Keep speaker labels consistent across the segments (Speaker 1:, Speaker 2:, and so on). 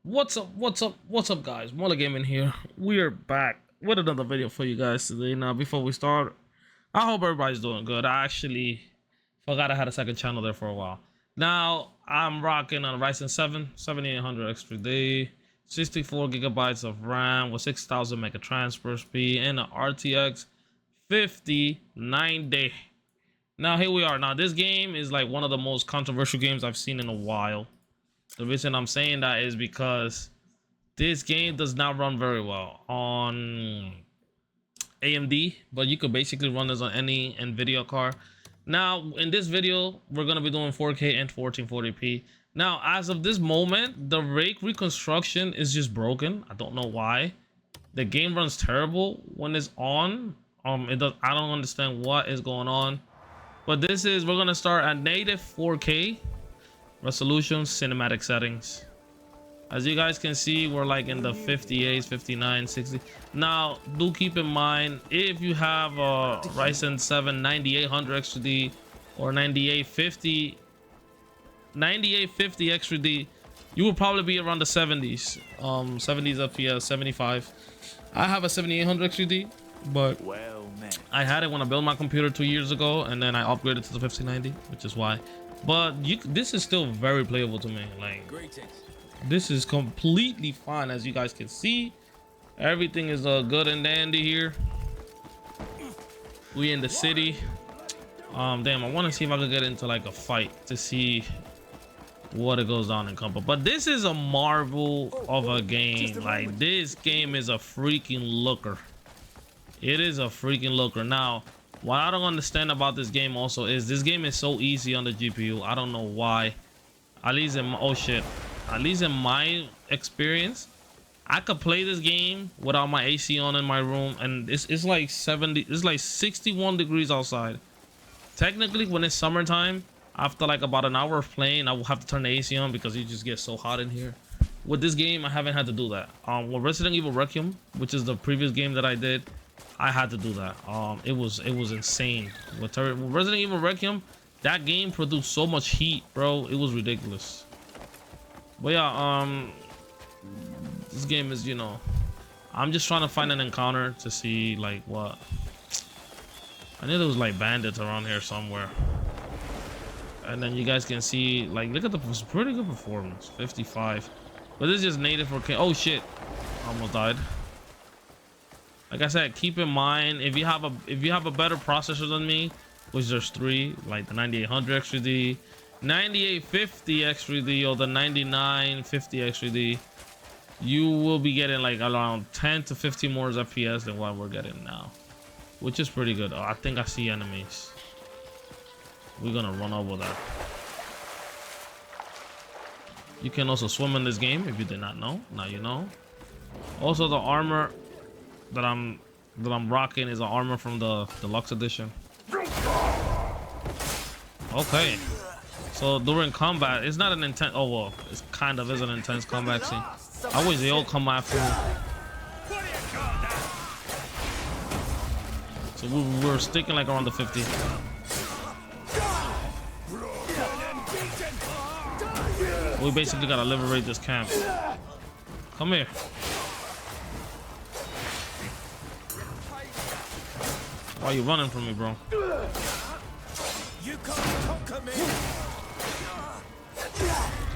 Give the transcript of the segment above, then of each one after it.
Speaker 1: What's up, guys? Mola Gaming here. We're back with another video for you guys today. Now, before we start, I hope everybody's doing good. I actually forgot I had a second channel there for a while. Now, I'm rocking on Ryzen 7 7800 extra day, 64 gigabytes of RAM with 6,000 mega transfer speed, and an RTX 5090. Now, here we are. Now, this game is like one of the most controversial games I've seen in a while. The reason I'm saying that is because this game does not run very well on AMD, but you could basically run this on any NVIDIA card. Now, in this video, we're going to be doing 4K and 1440p. Now, as of this moment, the Ray Reconstruction is just broken. I don't know why. The game runs terrible when it's on. I don't understand what is going on. But we're going to start at native 4K. Resolution, cinematic settings. As you guys can see, we're like in the 58s, 59, 60. Now, do keep in mind, if you have a Ryzen 7 9800 XD or 9850 XD, you will probably be around the 70s. 70s FPS, 75. I have a 7800 XD, but I had it when I built my computer 2 years ago, and then I upgraded to the 5090, which is why. But this is still very playable to me. Like, this is completely fine. As you guys can see, everything is good and dandy here. We in the city. Damn, I want to see if I could get into like a fight to see what it goes on in combo. But this is a marvel of a game. Like, this game is a freaking looker. It is a freaking looker. Now, what I don't understand about this game also is this game is so easy on the GPU. I don't know why. At least in my experience, I could play this game without my AC on in my room, and it's like 61 degrees outside. Technically, when it's summertime, after like about an hour of playing, I will have to turn the AC on because it just gets so hot in here. With this game, I haven't had to do that. With Resident Evil Requiem, which is the previous game that I did, I had to do that. It was insane. With Resident Evil Requiem, that game produced so much heat, bro. It was ridiculous. But yeah, this game is, you know, I'm just trying to find an encounter to see like what. I knew there was like bandits around here somewhere. And then you guys can see, like, look at pretty good performance, 55. But this is just native 4K. Oh shit, almost died. Like I said, keep in mind, if you have a better processor than me, which there's three, like the 9800 XD, 9850 XD, or the 9950 XD, you will be getting like around 10 to 15 more FPS than what we're getting now, which is pretty good. Oh, I think I see enemies. We're gonna run over that. You can also swim in this game if you did not know. Now you know. Also, the armor that I'm rocking is an armor from the deluxe edition. Okay, so during combat, it's not an intense. Oh well, it kind of is an intense combat scene. I wish they all come after me. So we're sticking like around the 50. We basically gotta liberate this camp. Come here. Why are you running from me, bro? You can't conquer me.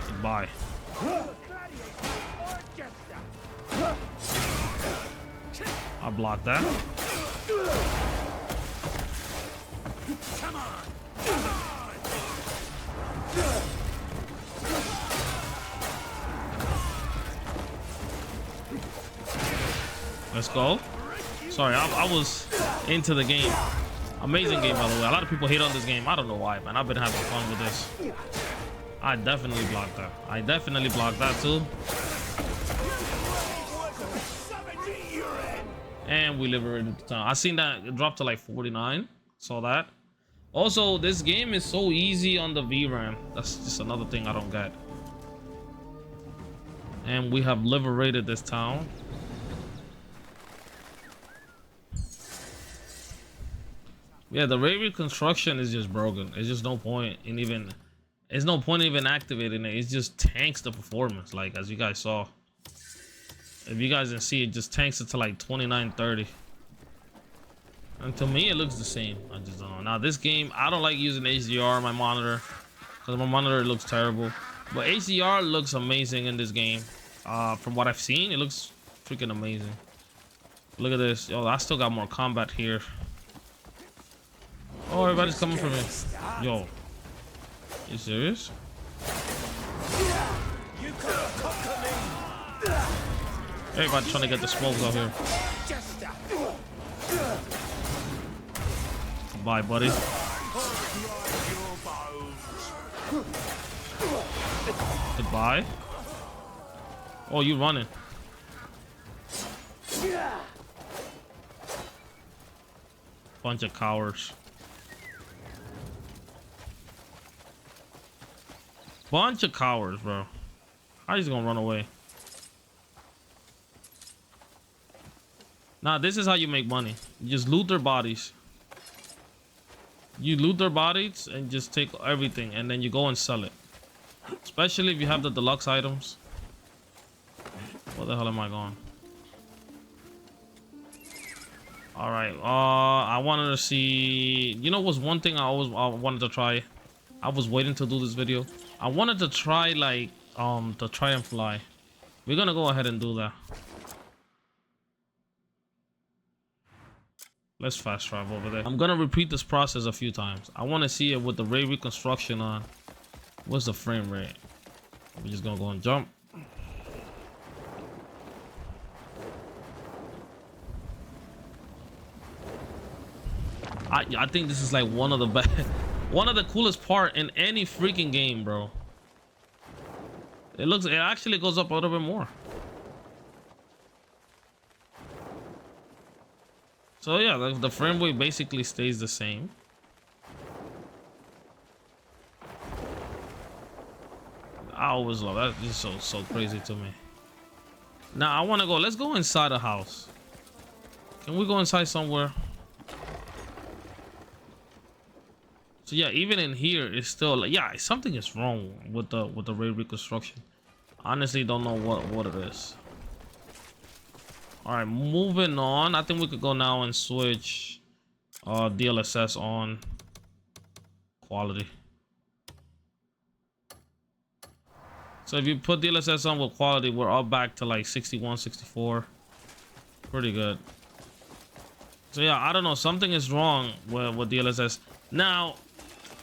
Speaker 1: Goodbye. I blocked that. Come on. Let's go. Sorry, I was into the game. Amazing game, by the way. A lot of people hate on this game. I don't know why, man. I've been having fun with this. I definitely blocked that. I definitely blocked that too. And we liberated the town. I seen that it dropped to like 49. Saw that. Also, this game is so easy on the VRAM. That's just another thing I don't get. And we have liberated this town. Yeah, the Ray Reconstruction is just broken. It's just no point in even There's no point even activating it. It just tanks the performance, like as you guys saw. If you guys didn't see, it just tanks it to like 2930. And to me, it looks the same. I just don't know. Now, this game, I don't like using HDR on my monitor because my monitor looks terrible. But HDR looks amazing in this game. From what I've seen, it looks freaking amazing. Look at this. Yo, I still got more combat here. Oh, everybody's coming for me. Yo, you serious? Everybody trying to get the smokes out here. Bye, buddy. Goodbye. Oh, you running? Bunch of cowards. Bunch of cowards, bro. How you gonna run away? Nah, this is how you make money. You just loot their bodies. You loot their bodies and just take everything, and then you go and sell it. Especially if you have the deluxe items. Where the hell am I going? All right. I wanted to see. You know, what's one thing I wanted to try. I was waiting to do this video. I wanted to try like the try and fly. We're gonna go ahead and do that. Let's fast travel over there. I'm gonna repeat this process a few times. I want to see it with the Ray Reconstruction on. What's the frame rate? We're just gonna go and jump. I think this is like one of the best, one of the coolest part in any freaking game, bro. It actually goes up a little bit more. So yeah, the frame rate basically stays the same. I always love that. It's just so crazy to me. Now I want to go. Let's go inside a house. Can we go inside somewhere? So yeah, even in here, it's still like, yeah, something is wrong with the Ray Reconstruction. Honestly, don't know what it is. All right, moving on. I think we could go now and switch DLSS on quality. So if you put DLSS on with quality, we're all back to like 61, 64. Pretty good. So yeah, I don't know. Something is wrong with DLSS. Now,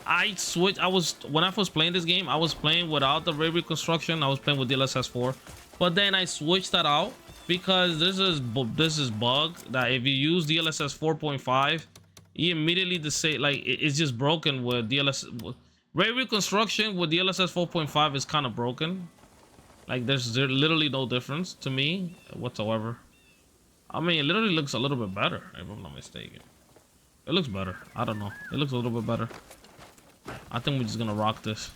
Speaker 1: when I was playing this game, I was playing without the Ray Reconstruction. I was playing with DLSS 4. But then I switched that out because this is bug that if you use DLSS 4.5, you immediately it's just broken with DLSS. Ray Reconstruction with DLSS 4.5 is kind of broken. Like there's literally no difference to me whatsoever. I mean, it literally looks a little bit better if I'm not mistaken. It looks better. I don't know. It looks a little bit better. I think we're just gonna rock this.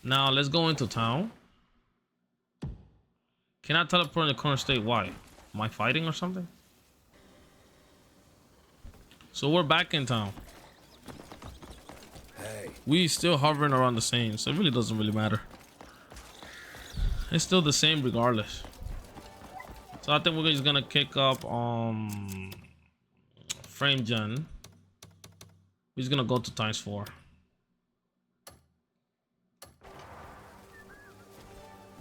Speaker 1: Now let's go into town. Can I teleport in the current state? Why? Am I fighting or something? So we're back in town.
Speaker 2: Hey.
Speaker 1: We still hovering around the same, so it really doesn't really matter. It's still the same regardless. So I think we're just gonna kick up frame gen. We're just gonna go to ×4.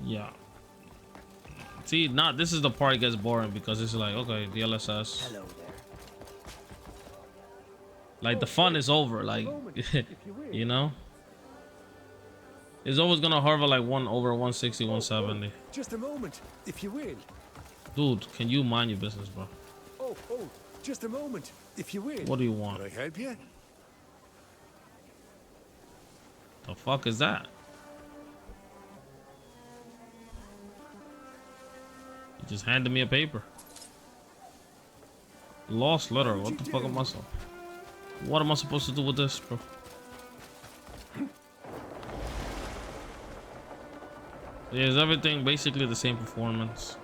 Speaker 1: Yeah. See, now this is the part that gets boring because it's like, okay, DLSS.
Speaker 2: Hello there.
Speaker 1: Like the fun is over, like you know. It's always gonna hover like over 160, 170.
Speaker 2: Just a moment, if you will.
Speaker 1: Dude, can you mind your business, bro?
Speaker 2: Oh, just a moment, if you will.
Speaker 1: What do you want?
Speaker 2: Can I help you?
Speaker 1: The fuck is that? You just handed me a paper. Lost letter. What the fuck am I supposed? What am I supposed to do with this, bro? Yeah, is everything basically the same performance?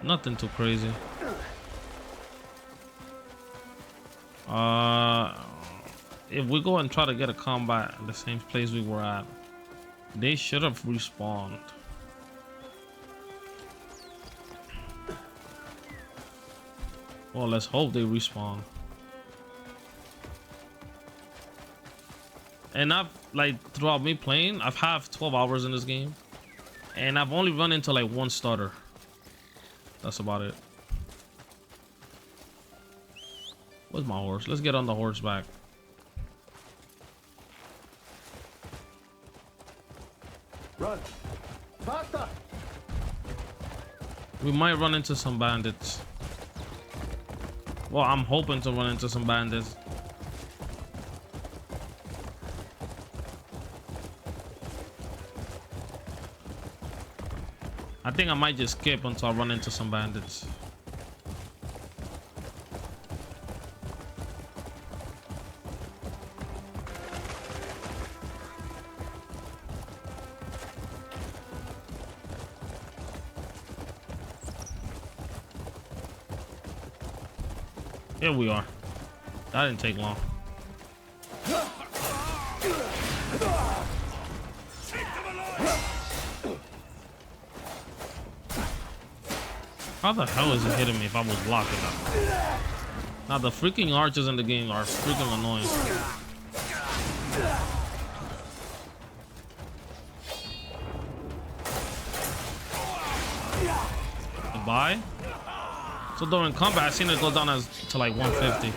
Speaker 1: Nothing too crazy. If we go and try to get a combat in the same place we were at, they should have respawned. Well, let's hope they respawn. And I've like throughout me playing, I've had 12 hours in this game, and I've only run into like one starter. That's about it. Where's my horse? Let's get on the horseback.
Speaker 2: Run. Faster.
Speaker 1: We might run into some bandits. Well, I'm hoping to run into some bandits. I think I might just skip until I run into some bandits. Here we are. That didn't take long. How the hell is it hitting me if I was blocking that? Now the freaking archers in the game are freaking annoying. Goodbye. So during combat, I seen it go down to like 150.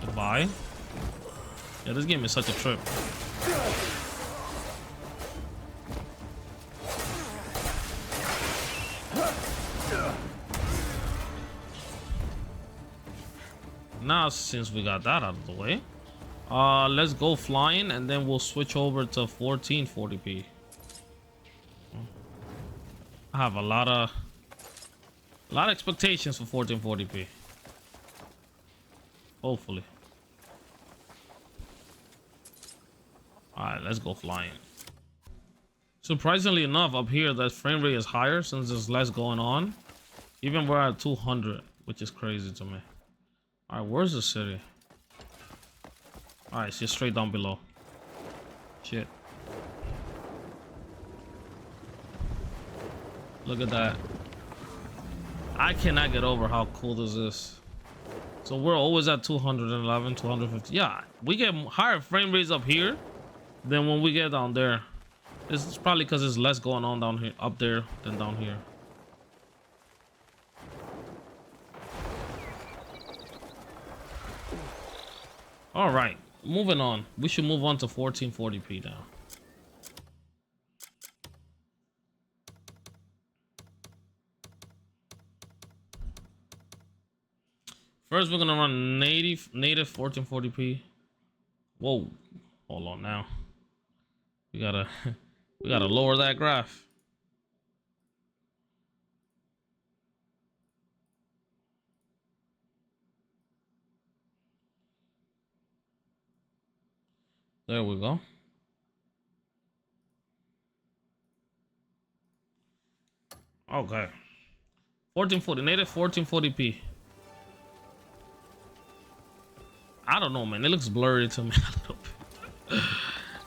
Speaker 1: Goodbye. Yeah, this game is such a trip. Now, since we got that out of the way, let's go flying, and then we'll switch over to 1440p. I have a lot of expectations for 1440p. Hopefully. All right, let's go flying. Surprisingly enough, up here the frame rate is higher since there's less going on. Even we're at 200, which is crazy to me. All right, where's the city? All right, she's straight down below. Shit. Look at that. I cannot get over how cool this is. So we're always at 211, 250. Yeah, we get higher frame rates up here than when we get down there. It's probably because there's less going on down here, up there, than down here. All right, moving on. We should move on to 1440p now. First, we're gonna run native 1440p. Whoa, hold on now. We gotta lower that graph. There we go. Okay. 1440, native 1440p. I don't know, man. It looks blurry to me a little bit.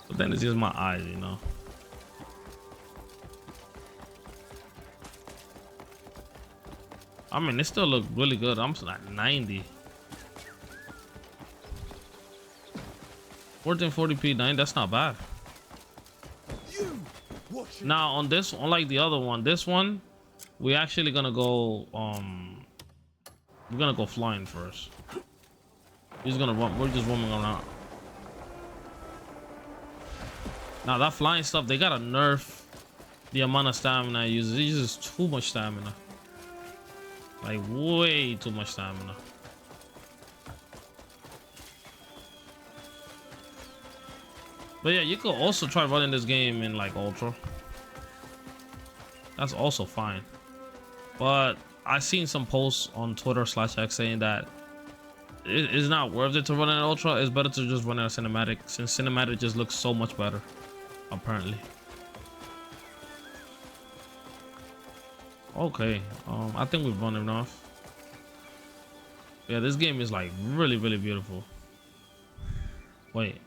Speaker 1: But then it's just my eyes, you know. I mean, it still looks really good. I'm at 90. 1440p, 9, that's not bad. Now on this, unlike the other one, this one, we actually gonna go we're gonna go flying first. We're just roaming around. Now that flying stuff, they gotta nerf the amount of stamina it uses. It uses too much stamina. Like way too much stamina. But yeah, you could also try running this game in like ultra. That's also fine. But I've seen some posts on Twitter/X saying that it's not worth it to run in ultra. It's better to just run in a cinematic, since cinematic just looks so much better, apparently. Okay, I think we've run enough. Yeah, this game is like really, really beautiful. Wait.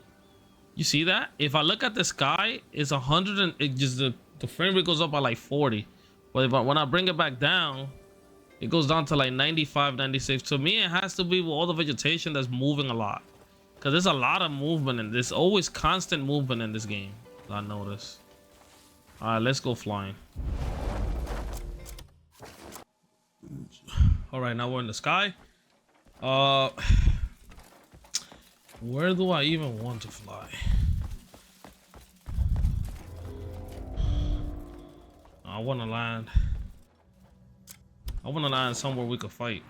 Speaker 1: You see that? If I look at the sky, it's 100 and it just the frame rate goes up by like 40. But when I bring it back down, it goes down to like 95, 96. To me, it has to be with all the vegetation that's moving a lot. Because there's a lot of movement and there's always constant movement in this game. I notice. Alright, let's go flying. Alright, now we're in the sky. Where do I even want to fly? I want to land. I want to land somewhere we could fight.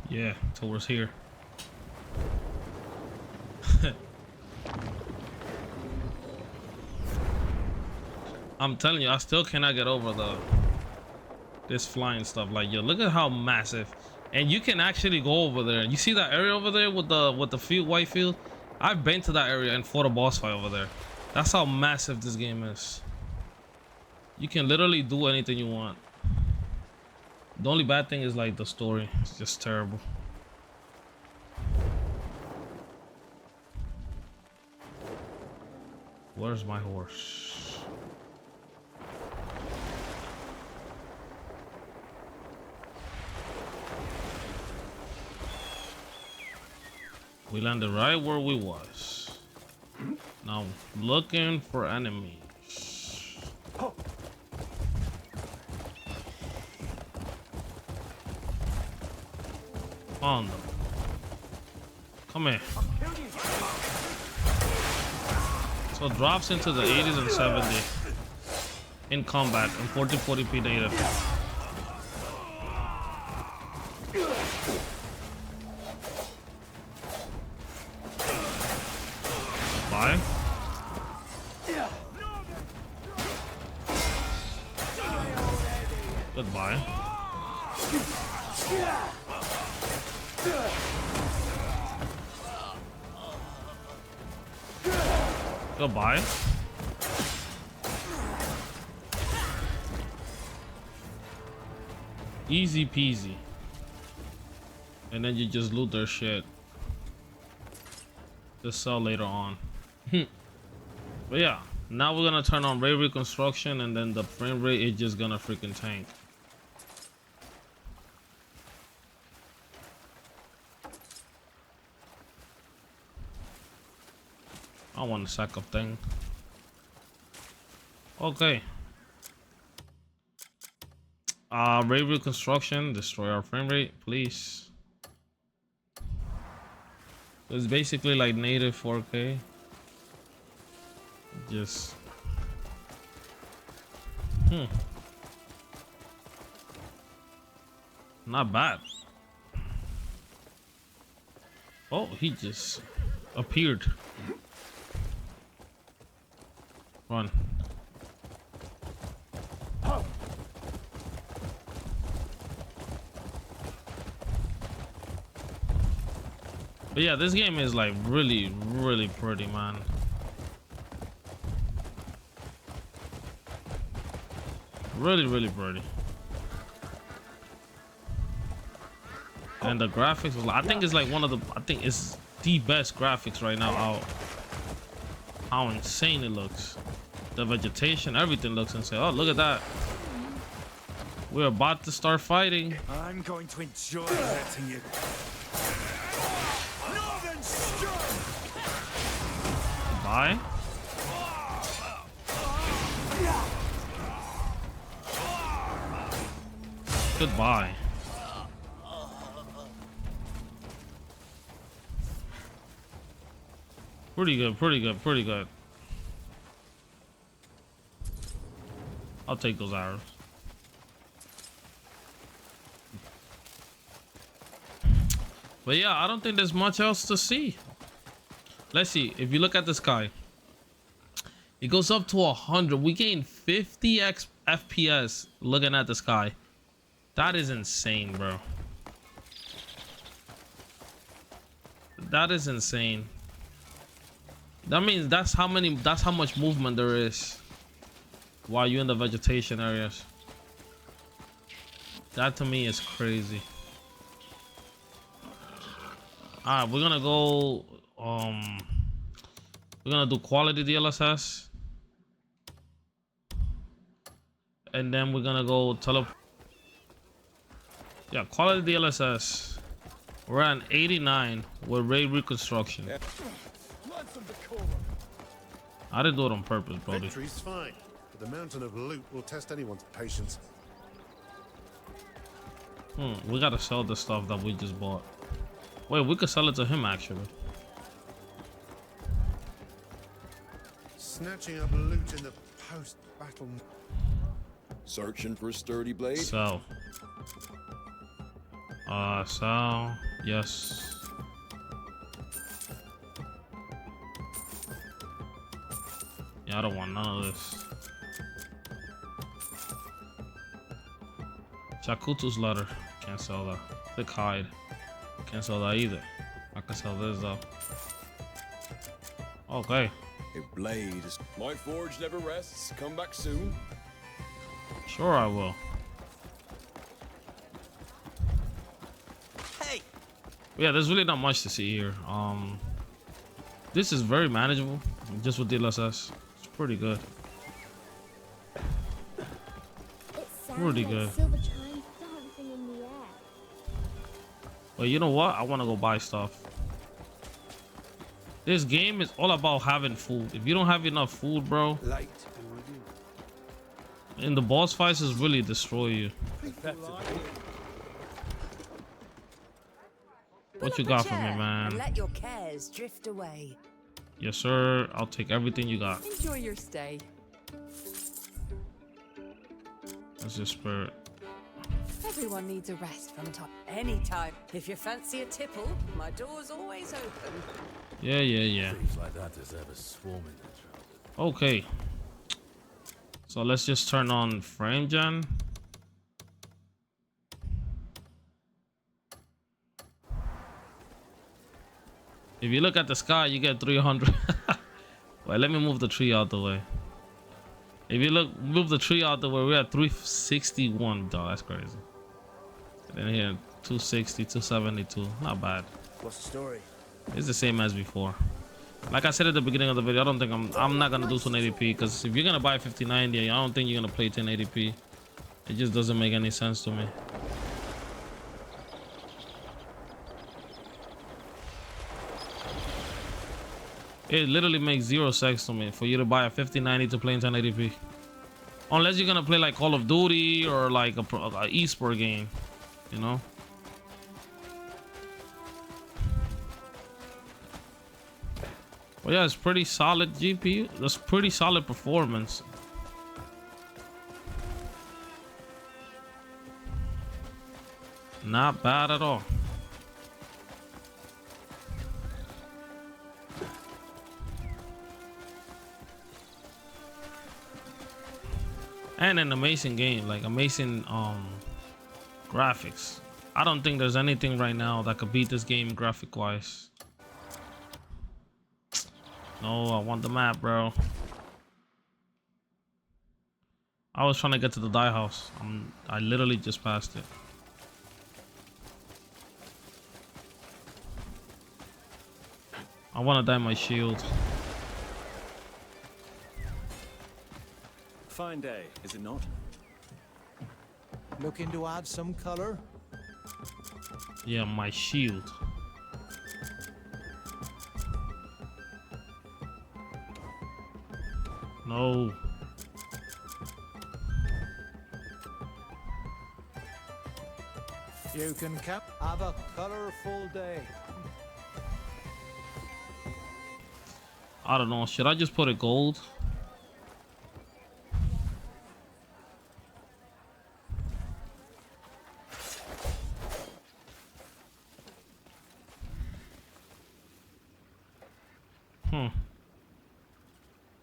Speaker 1: Yeah, towards here. I'm telling you, I still cannot get over this flying stuff. Like, yo, look at how massive. And you can actually go over there. You see that area over there with the field, white field? I've been to that area and fought a boss fight over there. That's how massive this game is. You can literally do anything you want. The only bad thing is like the story. It's just terrible. Where's my horse? We landed right where we was. Now looking for enemies. On them. Come here. So it drops into the 80s and 70 in combat in 1440p data. Bye. Goodbye. Goodbye. Easy peasy. And then you just loot their shit. Just sell later on. But yeah, now we're gonna turn on Ray Reconstruction and then the frame rate is just gonna freaking tank. I want a sack of thing. Okay. Ray Reconstruction, destroy our frame rate, please. It's basically like native 4K. Just not bad. Oh, he just appeared. Run. But yeah, this game is like really, really pretty, man. Really, really pretty. And the graphics was like, I think it's like one of the, I think it's the best graphics right now out. How insane it looks. The vegetation, everything looks insane. Oh, look at that. We're about to start fighting.
Speaker 3: I'm going to enjoy letting you. Northern Sturm!
Speaker 1: Bye. Goodbye. Pretty good, pretty good, pretty good. I'll take those arrows. But yeah, I don't think there's much else to see. Let's see. If you look at the sky, it goes up to 100. We gain 50 FPS looking at the sky. That is insane, bro. That is insane. That means that's how much movement there is while you're in the vegetation areas. That to me is crazy. Alright, we're gonna go we're gonna do quality DLSS. And then we're gonna go yeah, quality DLSS. We're at 89 with Ray Reconstruction. I didn't do it on purpose, Brody.
Speaker 2: Victory's fine, but the mountain of loot will test anyone's patience.
Speaker 1: We gotta sell the stuff that we just bought. Wait, we could sell it to him actually.
Speaker 2: Snatching up loot in the post-battle.
Speaker 4: Searching for a sturdy blade?
Speaker 1: Sell. Sell. Yes. Yeah, I don't want none of this. Shakutu's letter. Can't sell that. Thick hide. Can't sell that either. I can sell this though. Okay.
Speaker 4: A blade is... My forge never rests. Come back soon.
Speaker 1: Sure I will.
Speaker 5: Hey.
Speaker 1: Yeah, there's really not much to see here. This is very manageable. Just with DLSS. It's pretty good. Pretty good. But you know what? I want to go buy stuff. This game is all about having food. If you don't have enough food, bro, in the boss fights is really destroy you. What you got for me, man?
Speaker 5: Let your cares drift away.
Speaker 1: Yes, sir. I'll take everything you got.
Speaker 5: Enjoy your stay.
Speaker 1: That's your spirit.
Speaker 5: Everyone needs a rest from time. Anytime. If you fancy a tipple, my door's always open.
Speaker 1: Yeah.
Speaker 6: Things like that deserve a swarming control.
Speaker 1: Okay. So let's just turn on frame gen. If you look at the sky, you get 300. Wait, let me move the tree out the way. If you move the tree out the way, we're at 361. Dog, that's crazy. And then here, 260, 272. Not bad.
Speaker 6: What's the story?
Speaker 1: It's the same as before. Like I said at the beginning of the video, I don't think I'm not gonna do 1080p because if you're gonna buy 5090, I don't think you're gonna play 1080p. It just doesn't make any sense to me. It literally makes zero sense to me for you to buy a 5090 to play in 1080p. Unless you're gonna play like Call of Duty or like a esport game, you know. Well, yeah, it's pretty solid GPU. That's pretty solid performance. Not bad at all. And an amazing game, like amazing graphics. I don't think there's anything right now that could beat this game graphic wise. No, I want the map, bro. I was trying to get to the die house. I literally just passed it. I want to dye my shield.
Speaker 6: Fine day, is it not?
Speaker 7: Looking to add some color?
Speaker 1: Yeah, my shield. No.
Speaker 7: You can have a colorful day.
Speaker 1: I don't know. Should I just put it gold?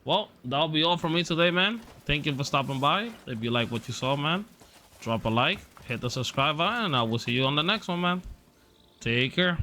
Speaker 1: Well, that'll be all from me today, man. Thank you for stopping by. If you like what you saw, man, drop a like, hit the subscribe button, and I will see you on the next one, man. Take care.